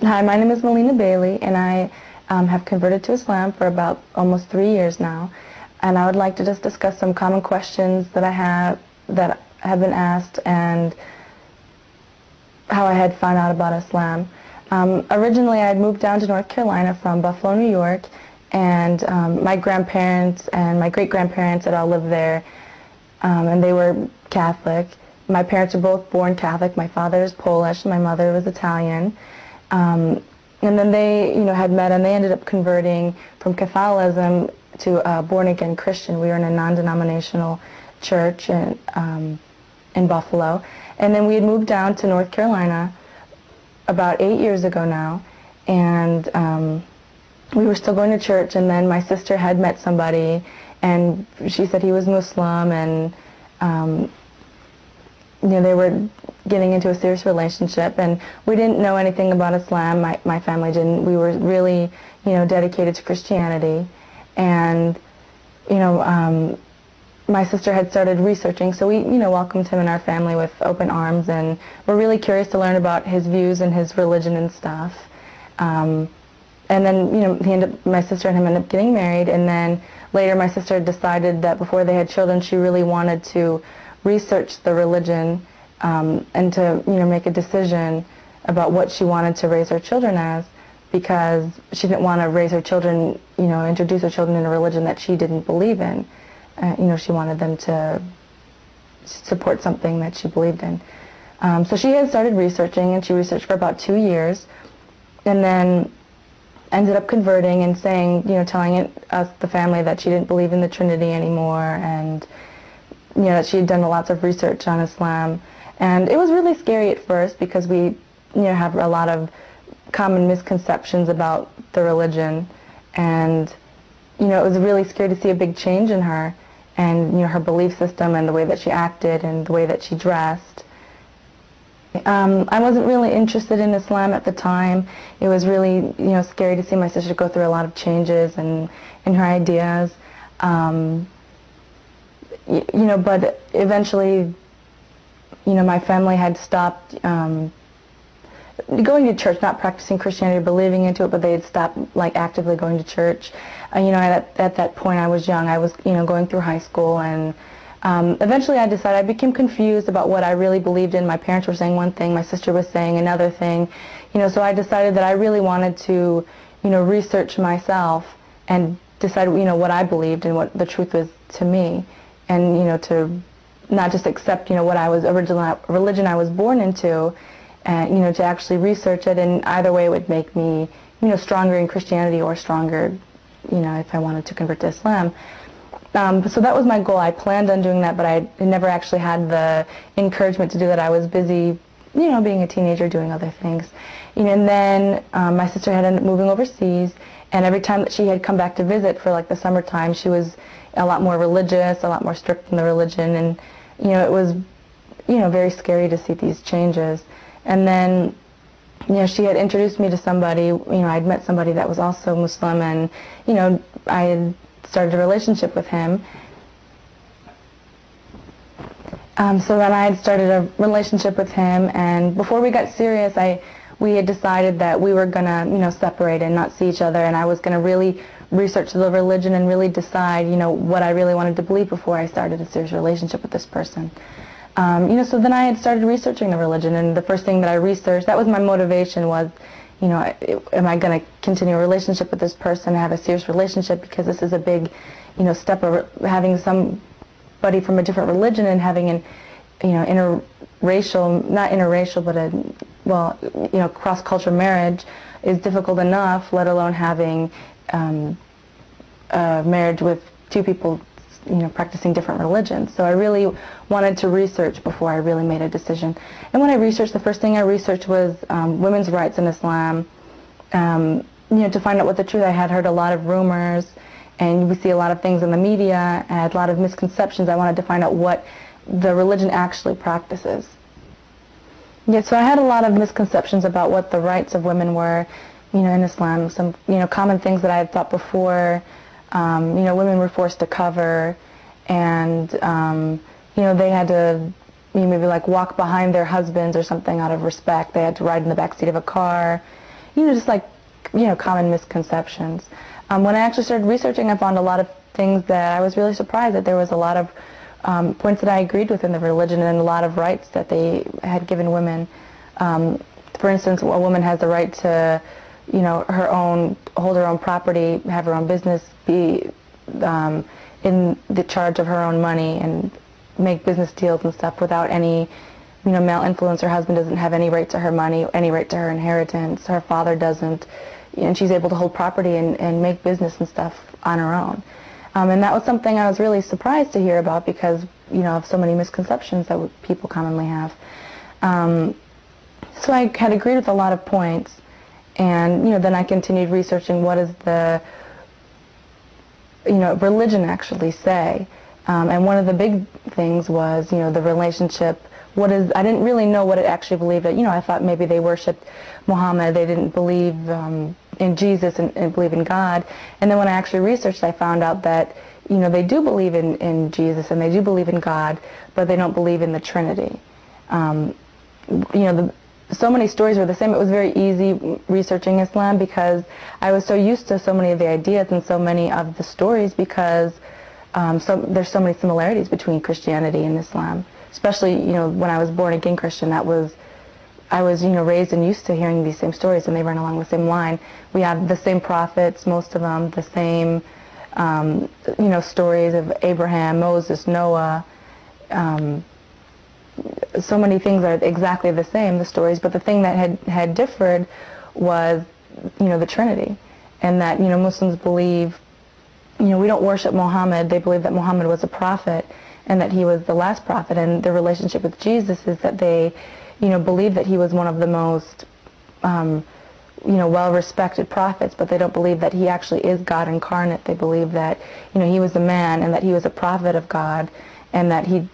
Hi, my name is Melina Bailey, and I have converted to Islam for about almost 3 years now. And I would like to just discuss some common questions that I have that have been asked and how I had found out about Islam. Originally, I had moved down to North Carolina from Buffalo, New York, and my grandparents and my great-grandparents had all lived there, and they were Catholic. My parents were both born Catholic. My father is Polish, and my mother was Italian. And then they, had met, and they ended up converting from Catholicism to a born-again Christian. We were in a non-denominational church in Buffalo. And then we had moved down to North Carolina about 8 years ago now, and we were still going to church, and then my sister had met somebody, and she said he was Muslim, and they were getting into a serious relationship, and we didn't know anything about Islam. My family didn't. We were really, dedicated to Christianity, and my sister had started researching, so we, welcomed him in our family with open arms, and we're really curious to learn about his views and his religion and stuff. And then, my sister and him ended up getting married, and then later my sister decided that before they had children, she really wanted to research the religion and to, make a decision about what she wanted to raise her children as, because she didn't want to raise her children, introduce her children in a religion that she didn't believe in. She wanted them to support something that she believed in. So she had started researching, and she researched for about 2 years, and then ended up converting and saying, telling us, the family, that she didn't believe in the Trinity anymore, and that she had done lots of research on Islam. And it was really scary at first because we, have a lot of common misconceptions about the religion, and it was really scary to see a big change in her, and her belief system and the way that she acted and the way that she dressed. I wasn't really interested in Islam at the time. It was really, scary to see my sister go through a lot of changes and in her ideas. But eventually, my family had stopped going to church, not practicing Christianity or believing into it, but they had stopped actively going to church. At that point I was young. I was going through high school, and eventually I decided, I became confused about what I really believed in. My parents were saying one thing, my sister was saying another thing. So I decided that I really wanted to research myself and decide what I believed and what the truth was to me, and to not just accept what I was religion I was born into, and to actually research it, and either way it would make me stronger in Christianity or stronger if I wanted to convert to Islam. So that was my goal. I planned on doing that, but I never actually had the encouragement to do that. I was busy being a teenager, doing other things. And then my sister had ended up moving overseas, and every time that she had come back to visit for the summertime, she was a lot more religious, a lot more strict in the religion, and it was very scary to see these changes. And then she had introduced me to somebody. I'd met somebody that was also Muslim, and I had started a relationship with him. So then I had started a relationship with him, and before we got serious, we had decided that we were gonna separate and not see each other, and I was gonna really research the religion and really decide what I really wanted to believe before I started a serious relationship with this person. So then I had started researching the religion, and the first thing that I researched, that was my motivation, was, am I going to continue a relationship with this person, have a serious relationship, because this is a big, step of having somebody from a different religion and having an, interracial, not interracial, but cross-cultural marriage is difficult enough, let alone having a marriage with two people practicing different religions. So I really wanted to research before I really made a decision. And when I researched, the first thing I researched was women's rights in Islam, to find out what the truth. I had heard a lot of rumors, and we see a lot of things in the media. I had a lot of misconceptions. I wanted to find out what the religion actually practices. Yeah, so I had a lot of misconceptions about what the rights of women were, in Islam. Some, common things that I had thought before. Women were forced to cover, and they had to maybe walk behind their husbands or something out of respect. They had to ride in the back seat of a car. just like, common misconceptions. When I actually started researching, I found a lot of things that I was really surprised that there was a lot of points that I agreed with in the religion, and a lot of rights that they had given women. For instance, a woman has the right to, hold her own property, have her own business, be in the charge of her own money, and make business deals and stuff without any, male influence. Her husband doesn't have any right to her money, any right to her inheritance. Her father doesn't, and she's able to hold property and make business and stuff on her own. And that was something I was really surprised to hear about because, of so many misconceptions that people commonly have. So I had agreed with a lot of points, and, then I continued researching what does the, religion actually say. And one of the big things was, the relationship. I didn't really know what it actually believed. I thought maybe they worshipped Muhammad. They didn't believe in Jesus and believe in God. And then when I actually researched, I found out that, they do believe in Jesus and they do believe in God, but they don't believe in the Trinity. So many stories were the same. It was very easy researching Islam because I was so used to so many of the ideas and so many of the stories because there's so many similarities between Christianity and Islam. Especially, when I was born again Christian, I was, raised and used to hearing these same stories, and they run along the same line. We have the same prophets, most of them, the same, stories of Abraham, Moses, Noah. So many things are exactly the same, the stories, but the thing that had differed was, the Trinity, and that, Muslims believe, we don't worship Muhammad. They believe that Muhammad was a prophet, and that he was the last prophet, and their relationship with Jesus is that they, believe that he was one of the most, well-respected prophets, but they don't believe that he actually is God incarnate. They believe that, he was a man, and that he was a prophet of God, and that he,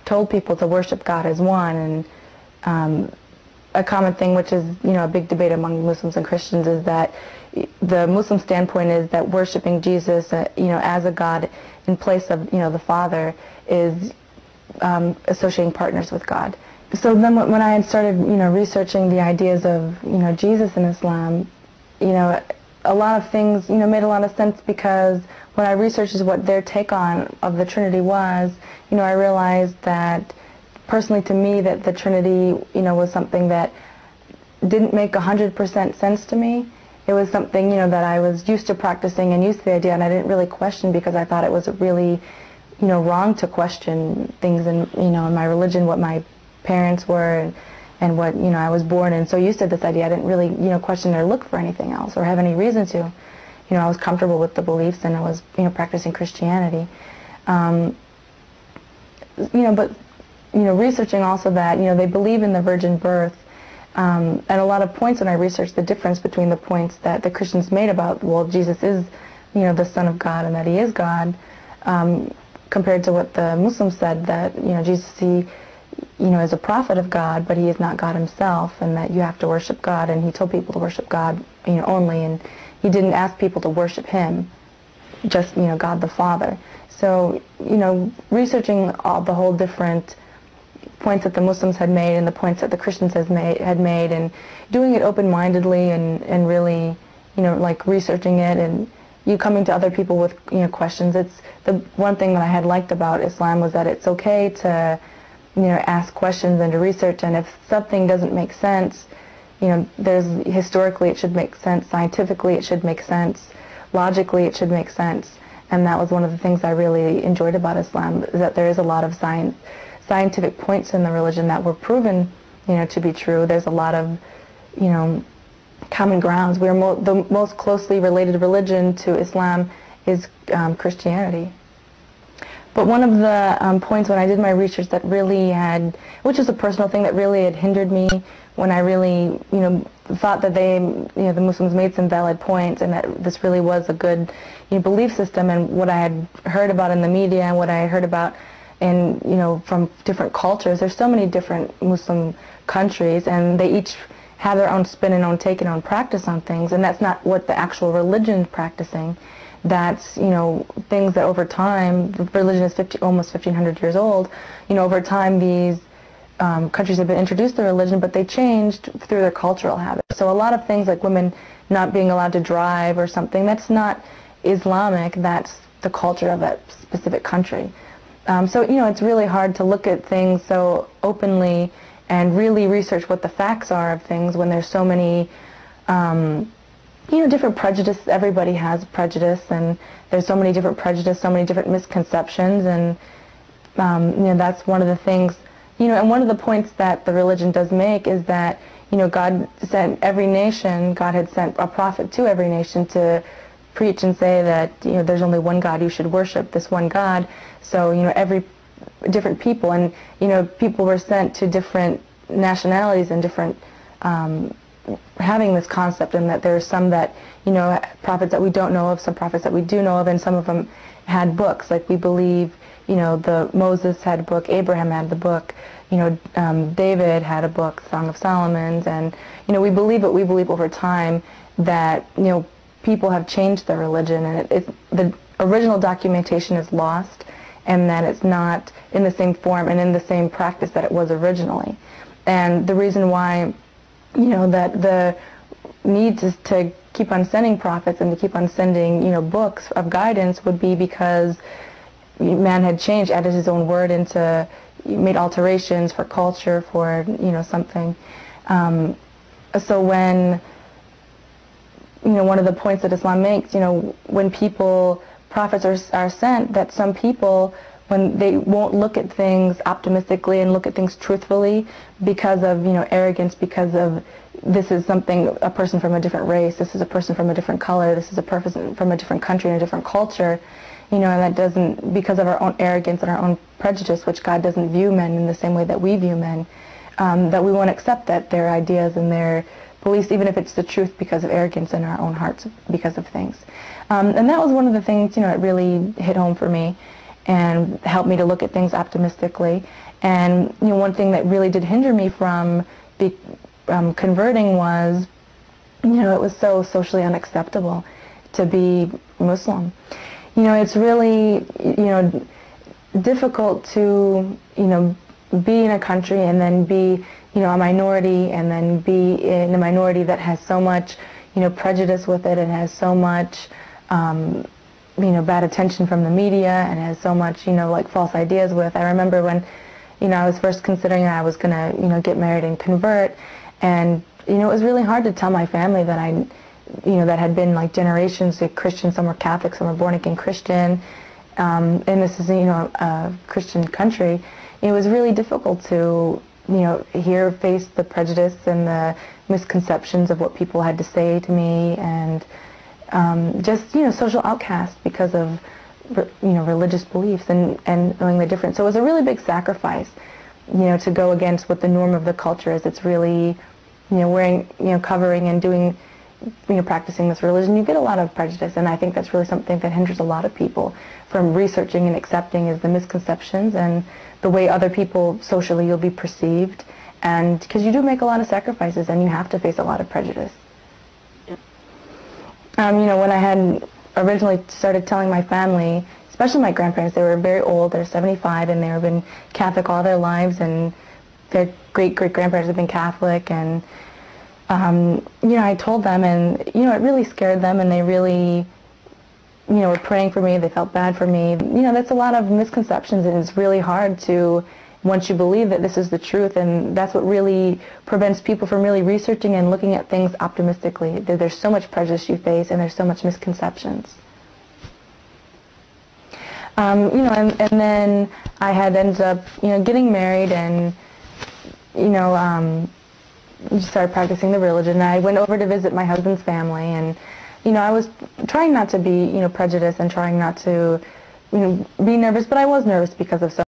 told people to worship God as one. And a common thing, which is, a big debate among Muslims and Christians, is that the Muslim standpoint is that worshiping Jesus, as a God in place of, the Father, is associating partners with God. So then when I had started, researching the ideas of, Jesus in Islam, a lot of things, made a lot of sense because when I researched what their take on of the Trinity was, I realized that personally to me that the Trinity, was something that didn't make 100% sense to me. It was something, that I was used to practicing and used to the idea, and I didn't really question because I thought it was really, wrong to question things in, in my religion, what my parents were and what, I was born in. So used to this idea, I didn't really, question or look for anything else or have any reason to. I was comfortable with the beliefs and I was, practicing Christianity. But, researching also that, they believe in the virgin birth. And a lot of points when I researched the difference between the points that the Christians made about, well, Jesus is, the Son of God and that he is God, compared to what the Muslims said, that, Jesus, he, is a prophet of God, but he is not God himself, and that you have to worship God, and he told people to worship God, only, and he didn't ask people to worship him, just, God the Father. So, researching all the whole different points that the Muslims had made and the points that the Christians had made, and doing it open-mindedly and really, like researching it and coming to other people with, questions. It's the one thing that I had liked about Islam was that it's okay to, ask questions and to research, and if something doesn't make sense, historically it should make sense, scientifically it should make sense, logically it should make sense. And that was one of the things I really enjoyed about Islam, is that there is a lot of scientific points in the religion that were proven, to be true. There's a lot of, common grounds. We're the most closely related religion to Islam is Christianity. But one of the points when I did my research that really which is a personal thing that really had hindered me, when I really, thought that the Muslims made some valid points and that this really was a good, belief system, and what I had heard about in the media and what I had heard about in, from different cultures. There's so many different Muslim countries, and they each have their own spin and own take and own practice on things, and that's not what the actual religion is practicing. That's, things that over time, the religion is almost 1,500 years old, over time these countries have been introduced to religion, but they changed through their cultural habits. So a lot of things like women not being allowed to drive or something, that's not Islamic, that's the culture of that specific country. So, it's really hard to look at things so openly and really research what the facts are of things when there's so many, different prejudice. Everybody has prejudice, and there's so many different prejudice, so many different misconceptions, and, that's one of the things, and one of the points that the religion does make is that, God sent every nation, God had sent a prophet to every nation to preach and say that, there's only one God, you should worship this one God. So, every different people, and, people were sent to different nationalities and different, having this concept, and that there are some that, prophets that we don't know of, some prophets that we do know of, and some of them had books. Like we believe, the Moses had a book, Abraham had the book, David had a book, Song of Solomon's, and, we believe over time that, people have changed their religion, and the original documentation is lost, and that it's not in the same form and in the same practice that it was originally. And the reason why, that the need to keep on sending prophets and to keep on sending, books of guidance would be because man had changed, added his own word into, made alterations for culture, for, something. So when, one of the points that Islam makes, when prophets are sent, that some people, when they won't look at things optimistically and look at things truthfully because of, arrogance, because of this is a person from a different race, this is a person from a different color, this is a person from a different country and a different culture, and that doesn't, because of our own arrogance and our own prejudice, which God doesn't view men in the same way that we view men, that we won't accept that their ideas and their beliefs, even if it's the truth, because of arrogance in our own hearts, because of things. And that was one of the things, it really hit home for me and helped me to look at things optimistically. And, one thing that really did hinder me from converting was, it was so socially unacceptable to be Muslim. It's really, difficult to, be in a country and then be, a minority, and then be in a minority that has so much, prejudice with it, and has so much, bad attention from the media, and has so much, like false ideas with. I remember when, I was first considering I was going to, get married and convert, and, it was really hard to tell my family that I, that had been like generations of Christian, some were Catholic, some were born-again Christian, and this is, a Christian country. It was really difficult to, face the prejudice and the misconceptions of what people had to say to me, and just, social outcast because of, religious beliefs and knowing the difference. So it was a really big sacrifice, to go against what the norm of the culture is. It's really, wearing, covering and doing, practicing this religion. You get a lot of prejudice, and I think that's really something that hinders a lot of people from researching and accepting is the misconceptions and the way other people socially you'll be perceived, and because you do make a lot of sacrifices and you have to face a lot of prejudice. When I had originally started telling my family, especially my grandparents, they were very old, they're 75, and they've been Catholic all their lives, and their great-great-grandparents have been Catholic, and I told them, and it really scared them, and they really were praying for me, they felt bad for me. That's a lot of misconceptions, and it's really hard to, once you believe that this is the truth, and that's what really prevents people from really researching and looking at things optimistically. There's so much prejudice you face, and there's so much misconceptions. And then I had ended up, getting married, and, started practicing the religion. And I went over to visit my husband's family, and, I was trying not to be, prejudiced, and trying not to, be nervous, but I was nervous because of so